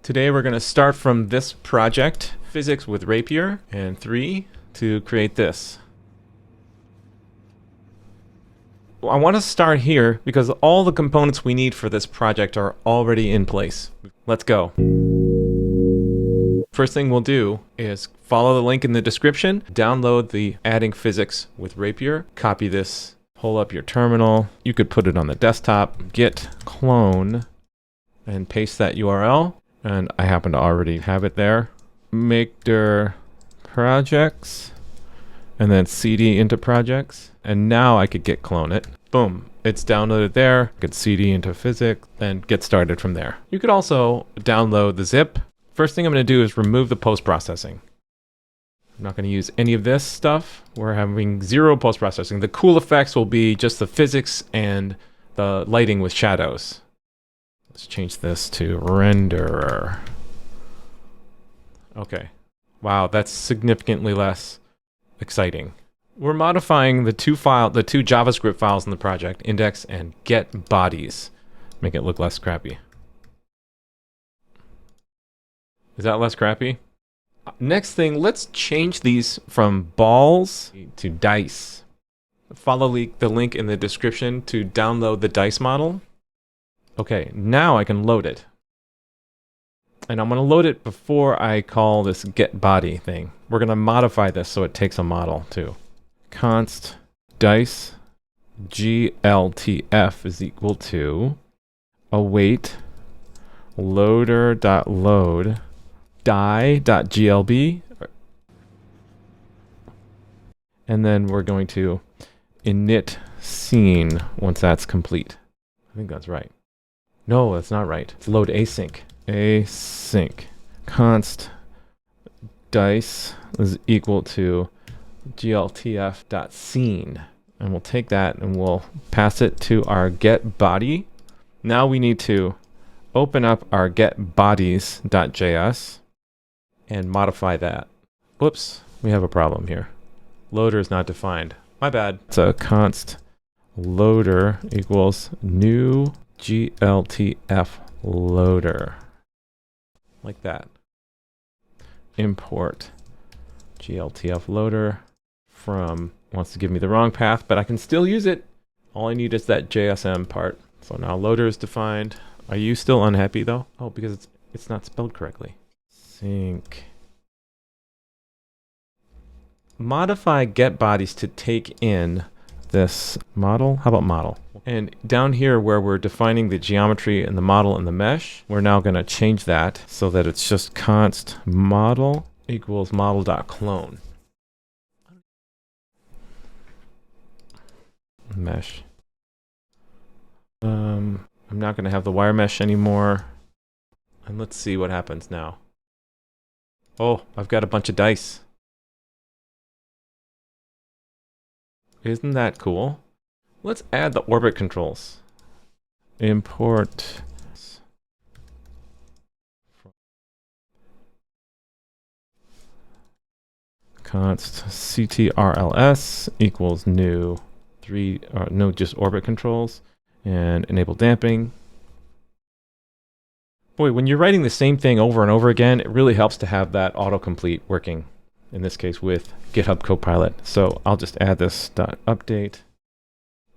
Today we're going to start from this project, Physics with Rapier and 3, to create this. I want to start here because all the components we need for this project are already in place. Let's go. First thing we'll do is follow the link in the description, download the Adding Physics with Rapier, copy this, pull up your terminal. You could put it on the desktop, git clone, and paste that URL. And I happen to already have it there. Make dir projects, and then cd into projects. And now I could git clone it. Boom, it's downloaded there. I could cd into physics and get started from there. You could also download the zip. First thing I'm going to do is remove the post-processing. I'm not going to use any of this stuff. We're having zero post-processing. The cool effects will be just the physics and the lighting with shadows. Let's change this to renderer. Okay. Wow, that's significantly less exciting. We're modifying the two JavaScript files in the project, index and get bodies. Make it look less crappy. Is that less crappy? Next thing, let's change these from balls to dice. Follow the link in the description to download the dice model. Okay, now I can load it. And I'm going to load it before I call this get body thing. We're going to modify this so it takes a model too. Const dice gltf is equal to await loader.load die.glb. And then we're going to init scene once that's complete. I think that's right. No, that's not right. It's load async. Async. Const dice is equal to gltf.scene. And we'll take that and we'll pass it to our get body. Now we need to open up our getBodies.js and modify that. Whoops, we have a problem here. Loader is not defined. My bad. So const loader equals new gltf loader. Like that. Import gltf loader from, wants to give me the wrong path, but I can still use it. All I need is that JSM part. So now loader is defined. Are you still unhappy though? Oh, because it's not spelled correctly. Sync. Modify getBodies to take in this model. How about model? And down here where we're defining the geometry and the model and the mesh, we're now going to change that so that it's just const model equals model.clone. Mesh. I'm not going to have the wire mesh anymore. And let's see what happens now. Oh, I've got a bunch of dice. Isn't that cool? Let's add the orbit controls. Import const ctrls equals new just orbit controls and enable damping. Boy, when you're writing the same thing over and over again, it really helps to have that autocomplete working. In this case with GitHub Copilot. So I'll just add this .update.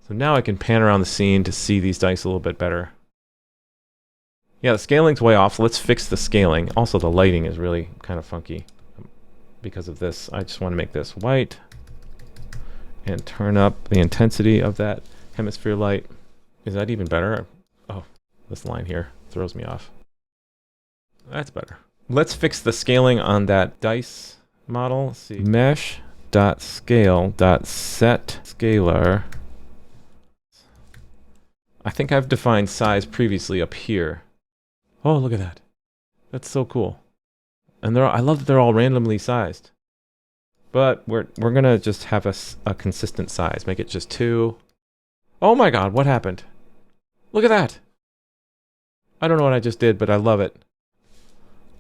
So now I can pan around the scene to see these dice a little bit better. Yeah, the scaling's way off, so let's fix the scaling. Also, the lighting is really kind of funky because of this. I just want to make this white and turn up the intensity of that hemisphere light. Is that even better? Oh, this line here throws me off. That's better. Let's fix the scaling on that dice model. Let's see. Mesh.scale.set scalar. I think I've defined size previously up here. Oh, look at that. That's so cool. And I love that they're all randomly sized. But we're gonna just have a consistent size. Make it just 2. Oh my god, what happened? Look at that. I don't know what I just did, but I love it.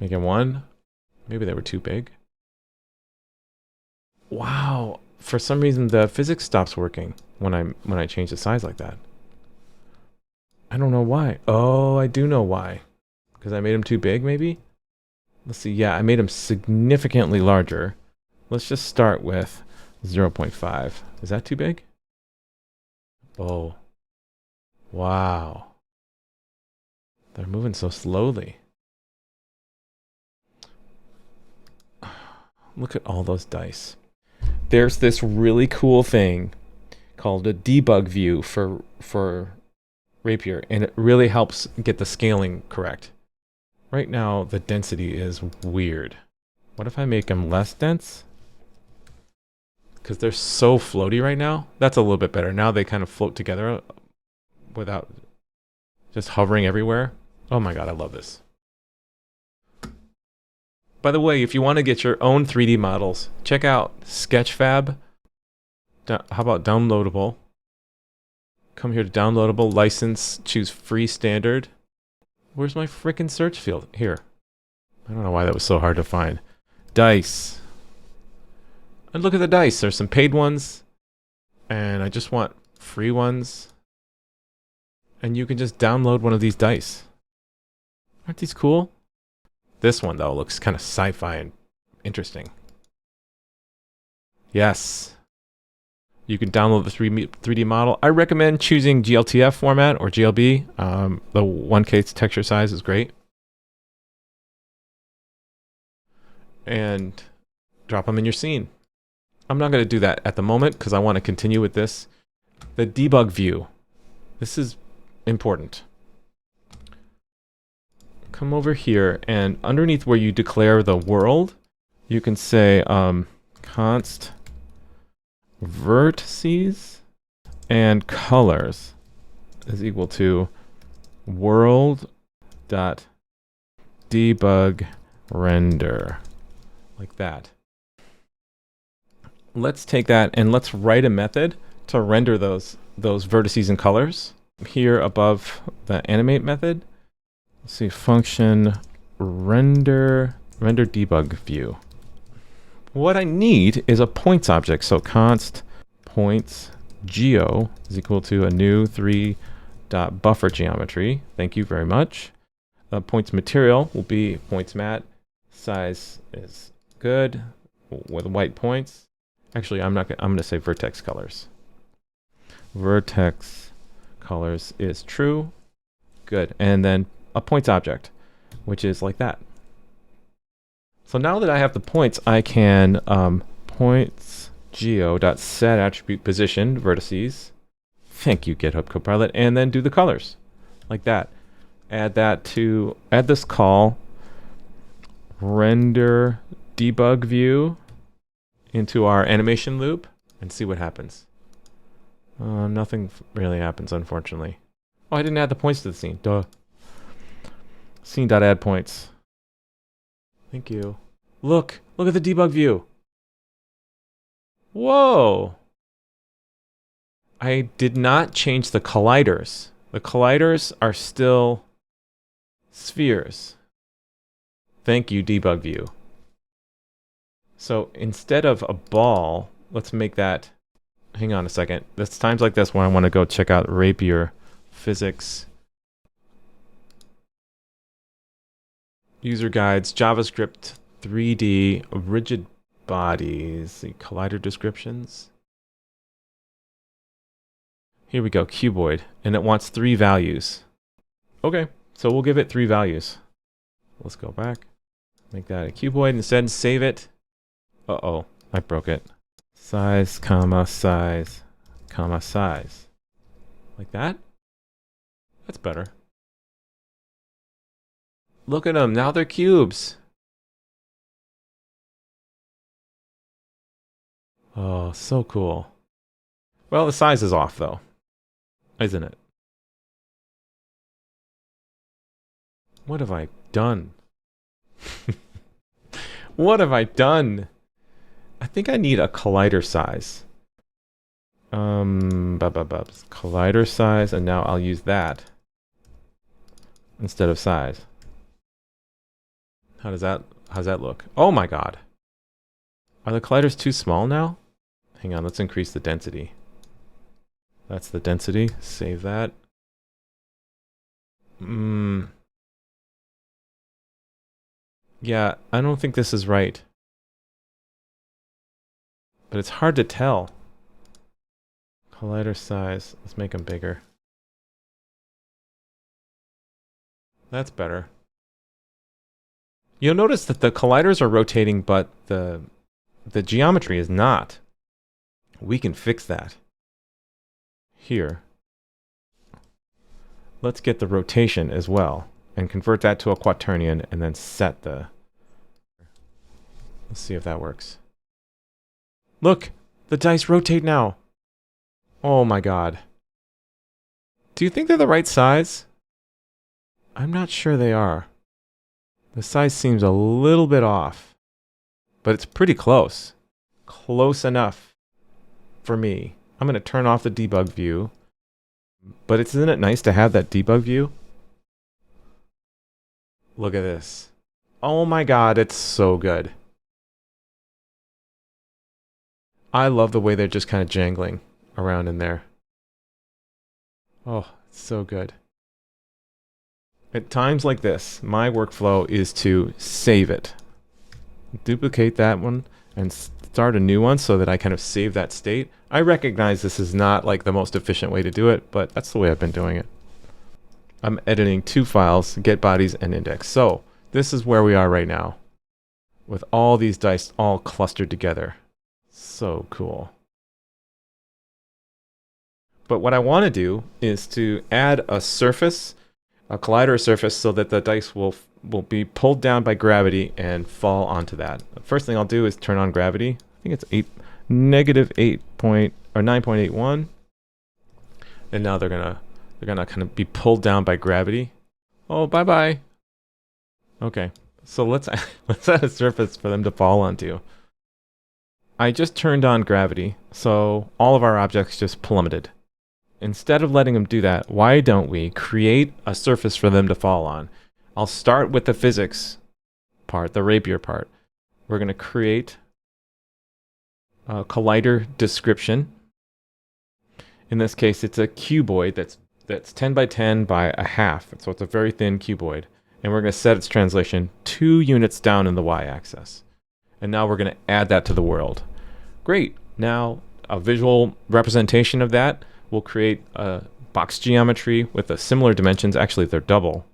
Make it 1. Maybe they were too big. Wow, for some reason the physics stops working when I change the size like that. I don't know why. Oh, I do know why. Because I made them too big, maybe? Let's see. Yeah, I made them significantly larger. Let's just start with 0.5. Is that too big? Oh. Wow. They're moving so slowly. Look at all those dice. There's this really cool thing called a debug view for Rapier, and it really helps get the scaling correct. Right now, the density is weird. What if I make them less dense? Because they're so floaty right now. That's a little bit better. Now they kind of float together without just hovering everywhere. Oh my god, I love this. By the way, if you want to get your own 3D models, check out Sketchfab. How about downloadable? Come here to downloadable, license, choose free standard. Where's my frickin' search field? Here. I don't know why that was so hard to find. Dice. And look at the dice. There's some paid ones. And I just want free ones. And you can just download one of these dice. Aren't these cool? This one, though, looks kind of sci-fi and interesting. Yes. You can download the 3D model. I recommend choosing gltf format or glb. The 1K texture size is great. And drop them in your scene. I'm not going to do that at the moment because I want to continue with this. The debug view. This is important. Come over here, and underneath where you declare the world, you can say const vertices and colors is equal to world dot debug render, like that. Let's take that and let's write a method to render those vertices and colors here above the animate method. Let's see, function render debug view. What I need is a points object. So const points geo is equal to a new 3.buffer geometry. Thank you very much. Points material will be points mat. Size is good with white points. Actually, I'm going to say vertex colors. Vertex colors is true. Good. And then a points object, which is like that. So now that I have the points, I can points geo.set attribute position vertices. Thank you, GitHub Copilot, and then do the colors like that. Add this call render debug view into our animation loop and see what happens. Nothing really happens, unfortunately. Oh, I didn't add the points to the scene. Duh. Scene.add points. Thank you. Look at the debug view. Whoa. I did not change the colliders. The colliders are still spheres. Thank you, debug view. So instead of a ball, let's make that, hang on a second. There's times like this when I want to go check out Rapier Physics. User guides, JavaScript, 3D, rigid bodies, the collider descriptions. Here we go, cuboid, and it wants 3 values. Okay, so we'll give it 3 values. Let's go back, make that a cuboid instead and save it. Uh-oh, I broke it. Size, comma, size, comma, size. Like that? That's better. Look at them, now they're cubes. Oh, so cool. Well, the size is off though, isn't it? What have I done? What have I done? I think I need a collider size. Collider size, and now I'll use that instead of size. How's that look? Oh my god. Are the colliders too small now? Hang on, let's increase the density. That's the density. Save that. Yeah, I don't think this is right. But it's hard to tell. Collider size. Let's make them bigger. That's better. You'll notice that the colliders are rotating, but the geometry is not. We can fix that. Here. Let's get the rotation as well and convert that to a quaternion and then set the... Let's see if that works. Look! The dice rotate now! Oh my god. Do you think they're the right size? I'm not sure they are. The size seems a little bit off. But it's pretty close. Close enough for me. I'm going to turn off the debug view. But isn't it nice to have that debug view? Look at this. Oh my god, it's so good. I love the way they're just kind of jangling around in there. Oh, it's so good. At times like this, my workflow is to save it. Duplicate that one and start a new one so that I kind of save that state. I recognize this is not like the most efficient way to do it, but that's the way I've been doing it. I'm editing two files, get bodies and index. So this is where we are right now with all these dice all clustered together. So cool. But what I want to do is to add a surface, a collider surface, so that the dice will be pulled down by gravity and fall onto that. The first thing I'll do is turn on gravity. I think it's -9.81, and now they're gonna kind of be pulled down by gravity. Oh, bye bye. Okay, so let's add a surface for them to fall onto. I just turned on gravity, so all of our objects just plummeted. Instead of letting them do that, why don't we create a surface for them to fall on? I'll start with the physics part, the Rapier part. We're going to create a collider description. In this case, it's a cuboid that's 10 by 10 by a half. So it's a very thin cuboid. And we're going to set its translation 2 units down in the y-axis. And now we're going to add that to the world. Great. Now a visual representation of that. We'll create a box geometry with a similar dimensions. Actually, they're double.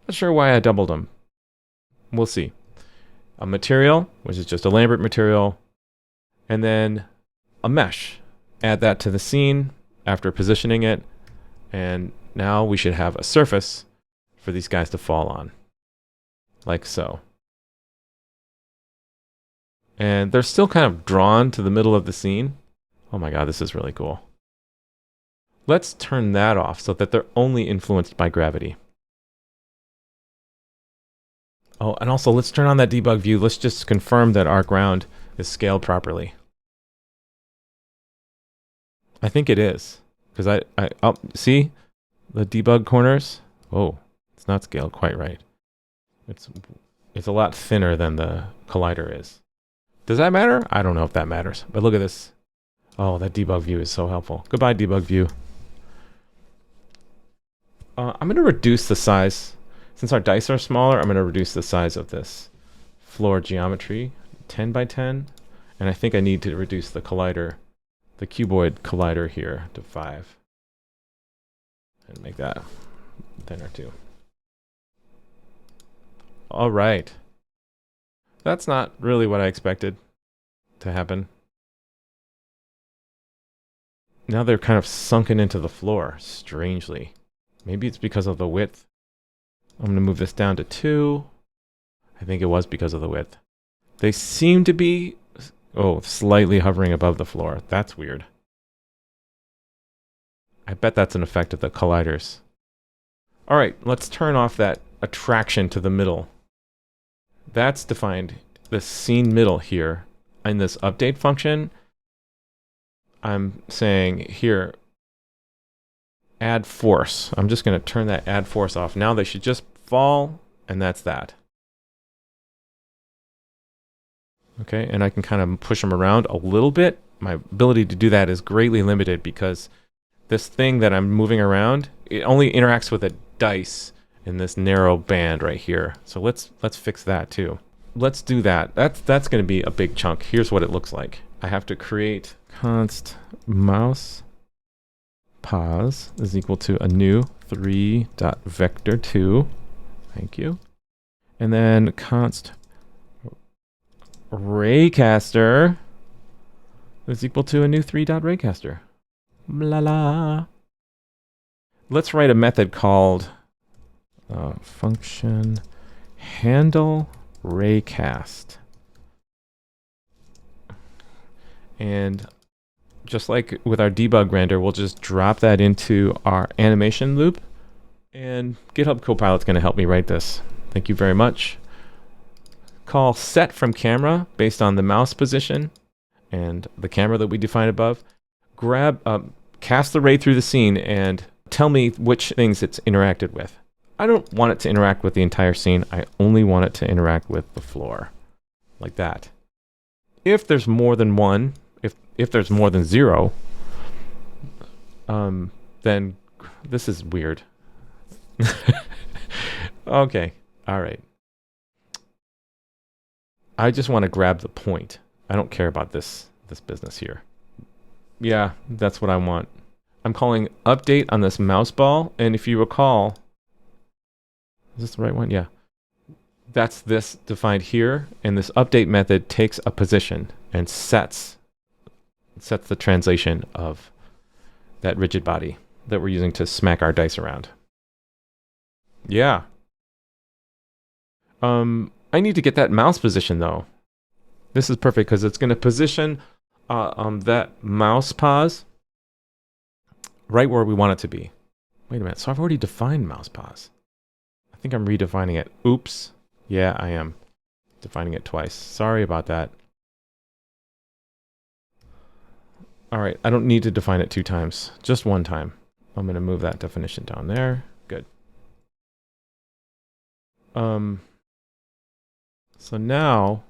Not sure why I doubled them. We'll see. A material, which is just a Lambert material. And then a mesh. Add that to the scene after positioning it. And now we should have a surface for these guys to fall on. Like so. And they're still kind of drawn to the middle of the scene. Oh my god, this is really cool. Let's turn that off so that they're only influenced by gravity. Oh, and also let's turn on that debug view. Let's just confirm that our ground is scaled properly. I think it is. Because see the debug corners? Oh, it's not scaled quite right. It's a lot thinner than the collider is. Does that matter? I don't know if that matters. But look at this. Oh, that debug view is so helpful. Goodbye, debug view. I'm going to reduce the size. Since our dice are smaller, I'm going to reduce the size of this floor geometry, 10 by 10. And I think I need to reduce the collider, the cuboid collider here to 5. And make that thinner too. All right. That's not really what I expected to happen. Now they're kind of sunken into the floor, strangely. Maybe it's because of the width. I'm going to move this down to 2. I think it was because of the width. They seem to be, slightly hovering above the floor. That's weird. I bet that's an effect of the colliders. All right, let's turn off that attraction to the middle. That's defined, the scene middle here. In this update function, I'm saying here, add force. I'm just going to turn that add force off. Now they should just fall, and that's that. Okay, and I can kind of push them around a little bit. My ability to do that is greatly limited because this thing that I'm moving around, it only interacts with a dice, in this narrow band right here. So let's fix that too. Let's do that. That's going to be a big chunk. Here's what it looks like. I have to create const mouse pause is equal to a new 3.vector2. Thank you. And then const Raycaster is equal to a new 3.Raycaster. La la. Let's write a method called function HandleRaycast. And just like with our debug render, we'll just drop that into our animation loop. And GitHub Copilot's going to help me write this. Thank you very much. Call set from camera based on the mouse position and the camera that we defined above. Cast the ray through the scene and tell me which things it's interacted with. I don't want it to interact with the entire scene. I only want it to interact with the floor, like that. If there's more than one, if there's more than 0, then this is weird. Okay, all right. I just want to grab the point. I don't care about this business here. Yeah, that's what I want. I'm calling update on this mouse ball, and if you recall, is this the right one? Yeah. That's this defined here, and this update method takes a position and sets the translation of that rigid body that we're using to smack our dice around. Yeah. I need to get that mouse position though. This is perfect because it's going to position that MousePause right where we want it to be. Wait a minute. So I've already defined MousePause. I think I'm redefining it. Oops. Yeah, I am defining it twice. Sorry about that. All right. I don't need to define it 2 times. Just 1 time. I'm going to move that definition down there. Good. So now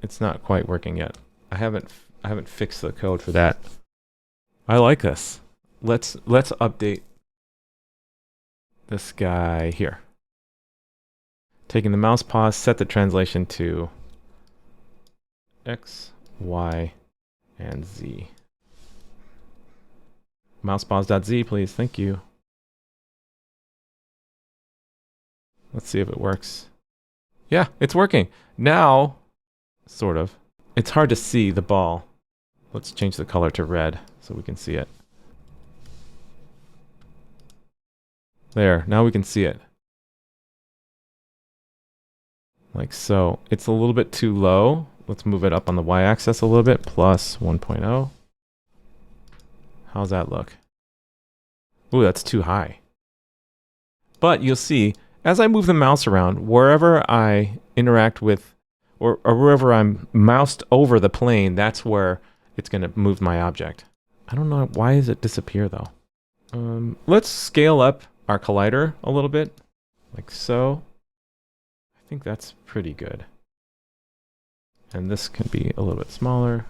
it's not quite working yet. I haven't fixed the code for that. I like this. Let's update this guy here. Taking the mouse pause, set the translation to X, Y, and Z. MousePause.z, please. Thank you. Let's see if it works. Yeah, it's working. Now, sort of. It's hard to see the ball. Let's change the color to red so we can see it. There, now we can see it. Like so. It's a little bit too low. Let's move it up on the y-axis a little bit, plus 1.0. How's that look? Ooh, that's too high. But you'll see, as I move the mouse around, wherever I interact with, or wherever I'm moused over the plane, that's where it's going to move my object. I don't know, why does it disappear though? Let's scale up our collider a little bit, like so. I think that's pretty good. And this can be a little bit smaller.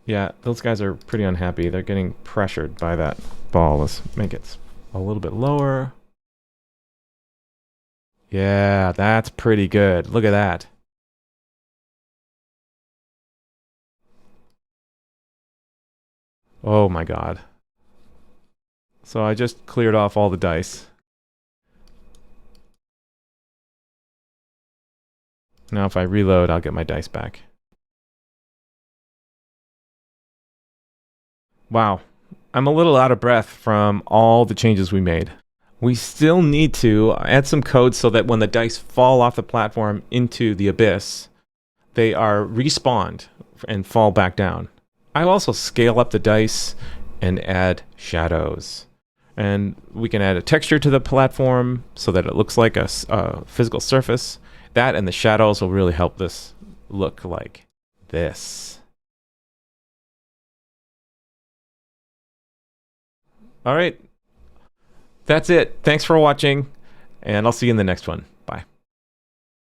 Yeah, those guys are pretty unhappy. They're getting pressured by that ball. Let's make it a little bit lower. Yeah, that's pretty good. Look at that. Oh my god. So I just cleared off all the dice. Now if I reload, I'll get my dice back. Wow. I'm a little out of breath from all the changes we made. We still need to add some code so that when the dice fall off the platform into the abyss, they are respawned and fall back down. I also scale up the dice and add shadows. And we can add a texture to the platform so that it looks like a physical surface. That and the shadows will really help this look like this. All right. That's it. Thanks for watching, and I'll see you in the next one.